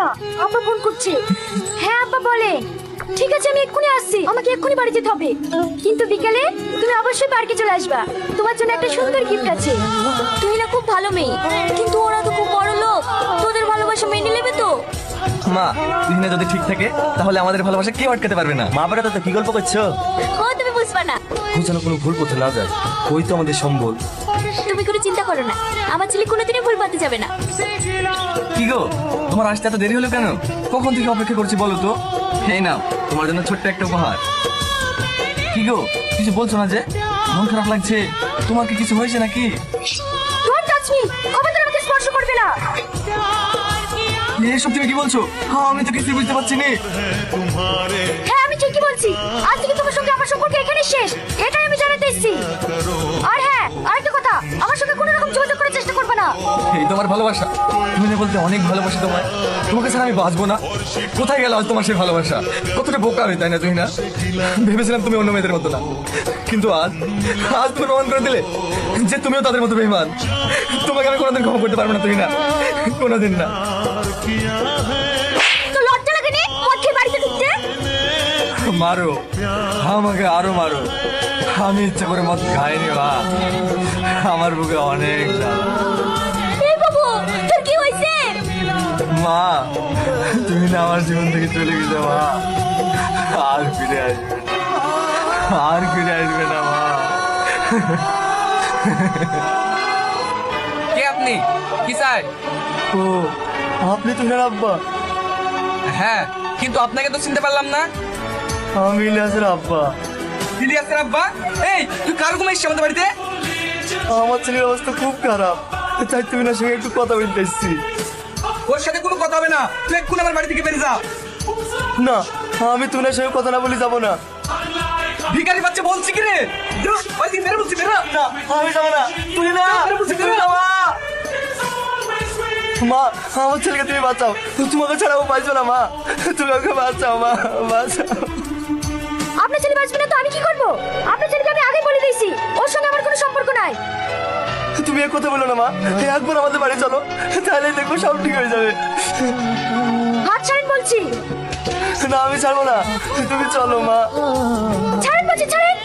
না, আব্বা ফোন করছে। হ্যাঁ আব্বা বলে। ঠিক আছে আমি এক্ষুনি আসছি, আমাকে এক্ষুনি বাড়ি যেতে হবে। কিন্তু বিকেলে তুমি অবশ্যই পার্কে চলে আসবা, তোমার জন্য একটা সুন্দর গিফট আছে। তুই না খুব ভালো মেয়ে, কিন্তু ওরা তো খুব বড় লোক, তোদের ভালোবাসা মেনে নেবে তো? মা, তুহিনা যদি ঠিক থাকে তাহলে আমাদের ভালোবাসা কেউ আটকাতে পারবে না। মা বেটা তো কি গল্প করছো? ও তুমি বুঝবা না। ও যেন কোনো ভুল পথে না যায়, ওই তো আমাদের সম্বল। তুমি কোনো চিন্তা করো না, আমার ছেলে কোনোদিনই ভুল পথে যাবে না। কি গো, তোমার আসতে এত দেরি হলো কেন? কখন থেকে অপেক্ষা করছি বলো তো? এই নাও তোমার জন্য ছোট্ট একটা উপহার। কি গো, কিছু বলছো না যে? মন খারাপ লাগছে? তোমার কি কিছু হয়েছে নাকি? ডোন্ট টাচ মি, খবরদার আমাকে স্পর্শ করবে না। এসব তুমি কি বলছো? আমি তো কিছু বুঝতে পারছি না। হ্যাঁ আমি ঠিকই বলছি, আজ থেকে তোমার সঙ্গে আমার সম্পর্ক এখানেই শেষ, এটাই আমি জানাতে এসেছি। আর হ্যাঁ আরেকটা কথা, আমার সঙ্গে কোনো রকম যোগাযোগ করার চেষ্টা করবে না। এই তোমার ভালোবাসা, তুমি না বলতে অনেক ভালোবাসি তোমায়, তোমাকে ছাড়া আমি বাঁচবো না। কোথায় গেল আজ তোমার সেই ভালোবাসা? কতটা বোকা আমি, তাই না তুই না? ভেবেছিলাম তুমি অন্য মেয়েদের মতো না, কিন্তু আজ আজ তুমি প্রমাণ করে দিলে যে তুমিও তাদের মতো বেঈমান। তোমাকে আমি কোনোদিন ক্ষমা করতে পারবো না তুই না, কোনোদিন না। তো লজ্জা লাগে নি মদ খেয়ে বাড়িতে ঢুকতে? মারো, আমাকে আরো মারো, আমি ইচ্ছা করে মদ খাইনি মা, আমার বুকে অনেক জ্বালা। এই বাবু তোর কি হয়েছে? মা, তুমি না আমার জীবন থেকে চলে গেছো মা, আর ফিরে আসবে না, আর ফিরে আসবে না মা। কে আপনি? কি চাই? ও আপনি তো হের আব্বা? হ্যাঁ, কিন্তু আপনাকে তো চিনতে পারলাম না। আমি ইলিয়াসের আব্বা। ইলিয়াসের আব্বা? এই তুই কার ঘুম এসছিস আমাদের বাড়িতে? আমার ছেলের অবস্থা খুব খারাপ, তাই তুমি না সঙ্গে একটু কথা বলতে এসছি। ওর সাথে কোনো কথা হবে না, তুই এক্ষুনি আমার বাড়ি থেকে বেরিয়ে যা। না, আমি তুমি না সঙ্গে কথা না বলে যাবো না। ভিখারি বাচ্চা বলছি কি রে? বেরো বলছি, বেরো। না আমি যাবো না, তুমি না বলছি, তুমি না, মা। মা, আমার ছেলেকে তুমি বাঁচাও, তোমাকে ছাড়া ও বাঁচবে না। মা তুমি ওকে বাঁচাও, মা বাঁচাও। আপনার ছেলে বাঁচবে না তো আমি কি করবো? আপনার ছেলেকে আমি আগে বলে দিয়েছি, ওর সঙ্গে আমার কোনো সম্পর্ক নাই। তুমি এক কথা বলো না মা, একবার আমাদের বাড়ি চলো, তাহলে দেখবো সব ঠিক হয়ে যাবে। হাত ছাড়েন বলছি। না আমি ছাড়বো না, তুমি চলো মা। ছাড়েন বলছি, ছাড়েন।